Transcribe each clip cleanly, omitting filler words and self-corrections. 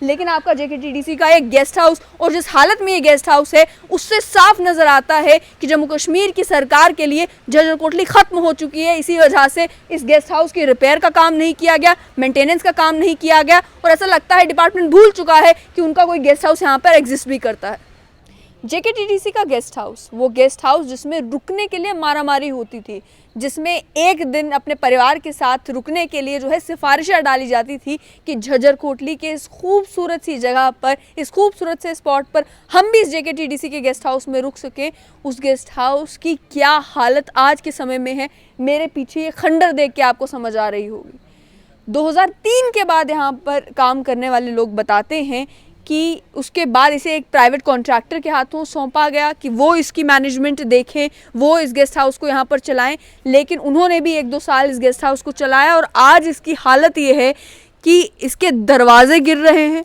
लेकिन आपका JKTDC का एक गेस्ट हाउस और जिस हालत में ये गेस्ट हाउस है उससे साफ नज़र आता है कि जम्मू कश्मीर की सरकार के लिए झज्जर कोटली ख़त्म हो चुकी है। इसी वजह से इस गेस्ट हाउस की रिपेयर का काम नहीं किया गया, मेंटेनेंस का काम नहीं किया गया और ऐसा लगता है डिपार्टमेंट भूल चुका है कि उनका कोई गेस्ट हाउस यहाँ पर एग्जिस्ट भी करता है। JKTDC का गेस्ट हाउस, वो गेस्ट हाउस जिसमें रुकने के लिए मारामारी होती थी, जिसमें एक दिन अपने परिवार के साथ रुकने के लिए जो है सिफारिशें डाली जाती थी कि झज्जर कोटली के इस खूबसूरत सी जगह पर, इस खूबसूरत से स्पॉट पर हम भी इस JKTDC के गेस्ट हाउस में रुक सकें। उस गेस्ट हाउस की क्या हालत आज के समय में है, मेरे पीछे ये खंडर देख के आपको समझ आ रही होगी। 2003 के बाद यहाँ पर काम करने वाले लोग बताते हैं कि उसके बाद इसे एक प्राइवेट कॉन्ट्रैक्टर के हाथों सौंपा गया कि वो इसकी मैनेजमेंट देखें, वो इस गेस्ट हाउस को यहाँ पर चलाएं। लेकिन उन्होंने भी 1-2 साल इस गेस्ट हाउस को चलाया और आज इसकी हालत ये है कि इसके दरवाजे गिर रहे हैं,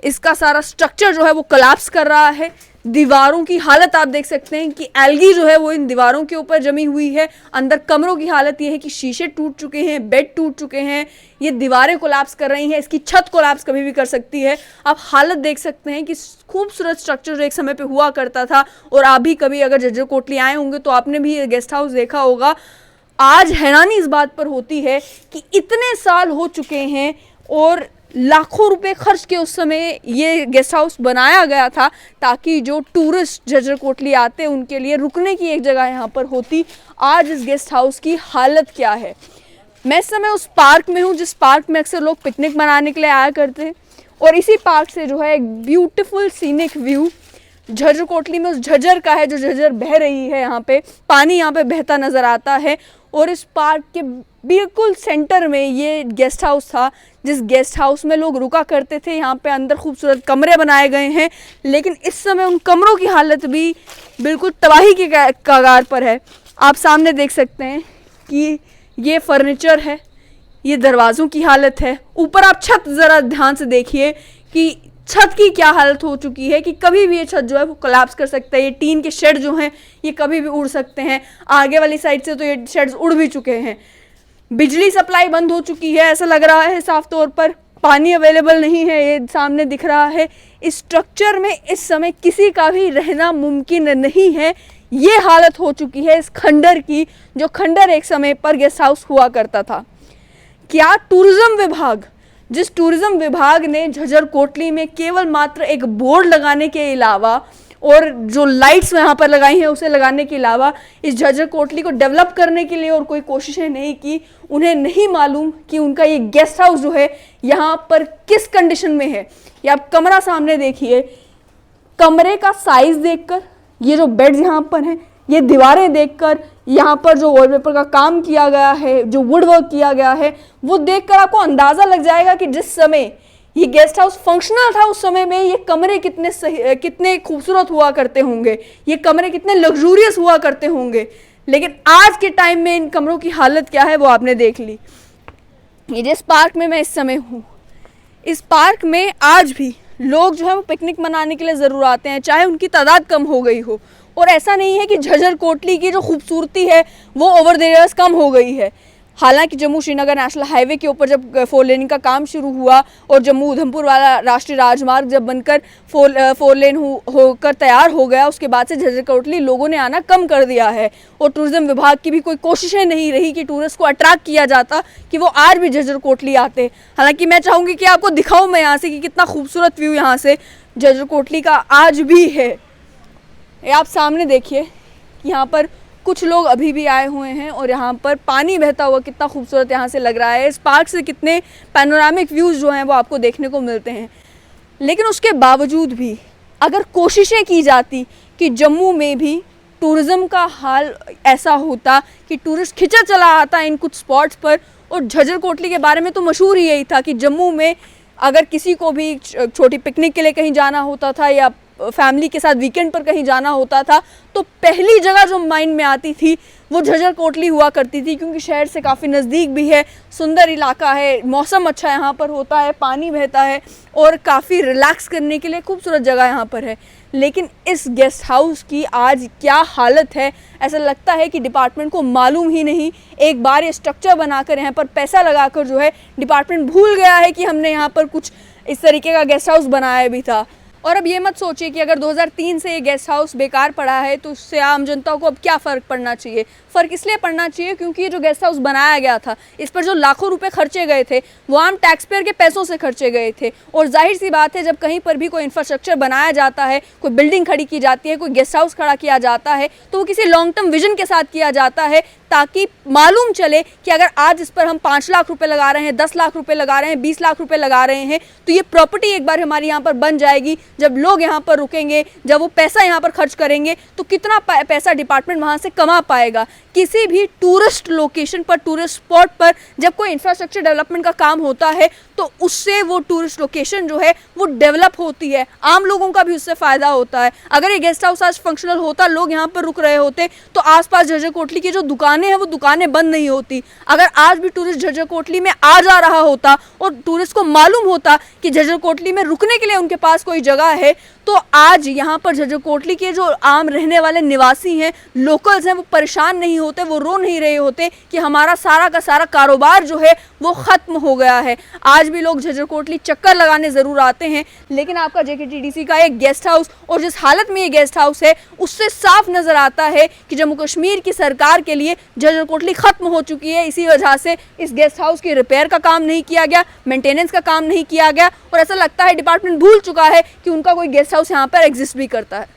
इसका सारा स्ट्रक्चर जो है वो कोलैप्स कर रहा है। दीवारों की हालत आप देख सकते हैं कि एल्गी जो है वो इन दीवारों के ऊपर जमी हुई है। अंदर कमरों की हालत ये है कि शीशे टूट चुके हैं, बेड टूट चुके हैं, ये दीवारें कोलैप्स कर रही हैं, इसकी छत कोलैप्स कभी भी कर सकती है। आप हालत देख सकते हैं कि खूबसूरत स्ट्रक्चर जो एक समय पे हुआ करता था, और आप भी कभी अगर झज्जर कोटली आए होंगे तो आपने भी ये गेस्ट हाउस देखा होगा। आज हैरानी इस बात पर होती है कि इतने साल हो चुके हैं और लाखों रुपए खर्च के उस समय ये गेस्ट हाउस बनाया गया था ताकि जो टूरिस्ट झज्जर कोटली आते उनके लिए रुकने की एक जगह यहाँ पर होती। आज इस गेस्ट हाउस की हालत क्या है। मैं इस समय उस पार्क में हूँ जिस पार्क में अक्सर लोग पिकनिक मनाने के लिए आया करते हैं, और इसी पार्क से जो है एक beautiful scenic view Jhajjar Kotli में उस झज्जर का है जो झज्जर बह रही है। यहाँ पे पानी यहाँ पे बहता नज़र आता है और इस पार्क के बिल्कुल सेंटर में ये गेस्ट हाउस था जिस गेस्ट हाउस में लोग रुका करते थे। यहाँ पे अंदर खूबसूरत कमरे बनाए गए हैं, लेकिन इस समय उन कमरों की हालत भी बिल्कुल तबाही के कगार पर है। आप सामने देख सकते हैं कि ये फर्नीचर है, ये दरवाज़ों की हालत है। ऊपर आप छत ज़रा ध्यान से देखिए कि छत की क्या हालत हो चुकी है कि कभी भी ये छत जो है वो कोलैप्स कर सकता है। ये टीन के शेड जो हैं ये कभी भी उड़ सकते हैं। आगे वाली साइड से तो ये शेड्स उड़ भी चुके हैं। बिजली सप्लाई बंद हो चुकी है ऐसा लग रहा है साफ तौर पर। पानी अवेलेबल नहीं है, ये सामने दिख रहा है। इस स्ट्रक्चर में इस समय किसी का भी रहना मुमकिन नहीं है। ये हालत हो चुकी है इस खंडर की, जो खंडर एक समय पर गेस्ट हाउस हुआ करता था। क्या टूरिज्म विभाग, जिस टूरिज्म विभाग ने झज्जर कोटली में केवल मात्र एक बोर्ड लगाने के अलावा और जो लाइट्स यहाँ पर लगाई हैं उसे लगाने के अलावा इस झज्जर कोटली को डेवलप करने के लिए और कोई कोशिशें नहीं की, उन्हें नहीं मालूम कि उनका ये गेस्ट हाउस जो है यहाँ पर किस कंडीशन में है। ये आप कमरा सामने देखिए, कमरे का साइज देखकर, ये जो बेड्स यहाँ पर हैं, ये दीवारें देखकर, यहाँ पर जो वॉलपेपर का काम किया गया है, जो वुड वर्क किया गया है, वो देखकर आपको अंदाज़ा लग जाएगा कि जिस समय ये गेस्ट हाउस फंक्शनल था उस समय में ये कमरे कितने खूबसूरत हुआ करते होंगे, ये कमरे कितने लग्जूरियस हुआ करते होंगे। लेकिन आज के टाइम में इन कमरों की हालत क्या है वो आपने देख ली। ये जिस पार्क में मैं इस समय हूँ, इस पार्क में आज भी लोग जो है वो पिकनिक मनाने के लिए ज़रूर आते हैं, चाहे उनकी तादाद कम हो गई हो। और ऐसा नहीं है कि झज्जर कोटली की जो खूबसूरती है वो ओवर द इयर्स कम हो गई है। हालांकि जम्मू श्रीनगर नेशनल हाईवे के ऊपर जब 4 लेनिंग का काम शुरू हुआ और जम्मू उधमपुर वाला राष्ट्रीय राजमार्ग जब बनकर 4 लेन होकर तैयार हो गया, उसके बाद से झज्जर कोटली लोगों ने आना कम कर दिया है। और टूरिज्म विभाग की भी कोई कोशिशें नहीं रही कि टूरिस्ट को अट्रैक्ट किया जाता कि वो आज भी झज्जर कोटली आते। हालांकि मैं चाहूँगी कि आपको दिखाऊँ मैं यहाँ से कि कितना खूबसूरत व्यू यहाँ से झज्जर कोटली का आज भी है। ये आप सामने देखिए कि यहाँ पर कुछ लोग अभी भी आए हुए हैं और यहाँ पर पानी बहता हुआ कितना खूबसूरत यहाँ से लग रहा है। इस पार्क से कितने पैनोरामिक व्यूज़ जो हैं वो आपको देखने को मिलते हैं। लेकिन उसके बावजूद भी अगर कोशिशें की जाती कि जम्मू में भी टूरिज़्म का हाल ऐसा होता कि टूरिस्ट खिंचा चला आता इन कुछ स्पॉट्स पर। और झज्जर कोटली के बारे में तो मशहूर ही यही था कि जम्मू में अगर किसी को भी छोटी पिकनिक के लिए कहीं जाना होता था या फैमिली के साथ वीकेंड पर कहीं जाना होता था तो पहली जगह जो माइंड में आती थी वो झज्जर कोटली हुआ करती थी, क्योंकि शहर से काफ़ी नज़दीक भी है, सुंदर इलाका है, मौसम अच्छा यहाँ पर होता है, पानी बहता है और काफ़ी रिलैक्स करने के लिए खूबसूरत जगह यहाँ पर है। लेकिन इस गेस्ट हाउस की आज क्या हालत है, ऐसा लगता है कि डिपार्टमेंट को मालूम ही नहीं। एक बार ये स्ट्रक्चर बनाकर यहाँ पर पैसा लगाकर जो है डिपार्टमेंट भूल गया है कि हमने यहाँ पर कुछ इस तरीके का गेस्ट हाउस बनाया भी था। और अब ये मत सोचिए कि अगर 2003 से ये गेस्ट हाउस बेकार पड़ा है तो उससे आम जनता को अब क्या फ़र्क पड़ना चाहिए। फ़र्क इसलिए पड़ना चाहिए क्योंकि ये जो गेस्ट हाउस बनाया गया था, इस पर जो लाखों रुपए खर्चे गए थे वो आम टैक्स पेयर के पैसों से खर्चे गए थे। और जाहिर सी बात है, जब कहीं पर भी कोई इंफ्रास्ट्रक्चर बनाया जाता है, कोई बिल्डिंग खड़ी की जाती है, कोई गेस्ट हाउस खड़ा किया जाता है, तो वो किसी लॉन्ग टर्म विजन के साथ किया जाता है, ताकि मालूम चले कि अगर आज इस पर हम 5 लाख रुपए लगा रहे हैं, 10 लाख रुपए लगा रहे हैं, 20 लाख रुपए लगा रहे हैं, तो ये प्रॉपर्टी एक बार हमारी यहाँ पर बन जाएगी। जब लोग यहाँ पर रुकेंगे, जब वो पैसा यहाँ पर खर्च करेंगे, तो कितना पैसा डिपार्टमेंट वहाँ से कमा पाएगा। किसी भी टूरिस्ट लोकेशन पर, टूरिस्ट स्पॉट पर जब कोई इंफ्रास्ट्रक्चर डेवलपमेंट का काम होता है तो उससे वो टूरिस्ट लोकेशन जो है वो डेवलप होती है, आम लोगों का भी उससे फ़ायदा होता है। अगर ये गेस्ट हाउस आज फंक्शनल होता, लोग यहाँ पर रुक रहे होते, तो आसपास झज्जर कोटली की जो दुकानें हैं वो दुकानें बंद नहीं होती। अगर आज भी टूरिस्ट झज्जर कोटली में आ जा रहा होता और टूरिस्ट को मालूम होता कि झज्जर कोटली में रुकने के लिए उनके पास कोई जगह है, तो आज यहाँ पर झज्जर कोटली के जो आम रहने वाले निवासी हैं, लोकल्स हैं, वो परेशान नहीं होते, वो रो नहीं रहे होते कि हमारा सारा का सारा कारोबार जो है वो ख़त्म हो गया है। आज भी लोग झज्जर कोटली चक्कर लगाने ज़रूर आते हैं, लेकिन आपका JKTDC का एक गेस्ट हाउस और जिस हालत में ये गेस्ट हाउस है उससे साफ नज़र आता है कि जम्मू कश्मीर की सरकार के लिए झज्जर कोटली ख़त्म हो चुकी है। इसी वजह से इस गेस्ट हाउस की रिपेयर का काम नहीं किया गया, मेंटेनेंस का काम नहीं किया गया, और ऐसा लगता है डिपार्टमेंट भूल चुका है कि उनका कोई गेस्ट हाउस यहाँ पर एग्जिस्ट भी करता है।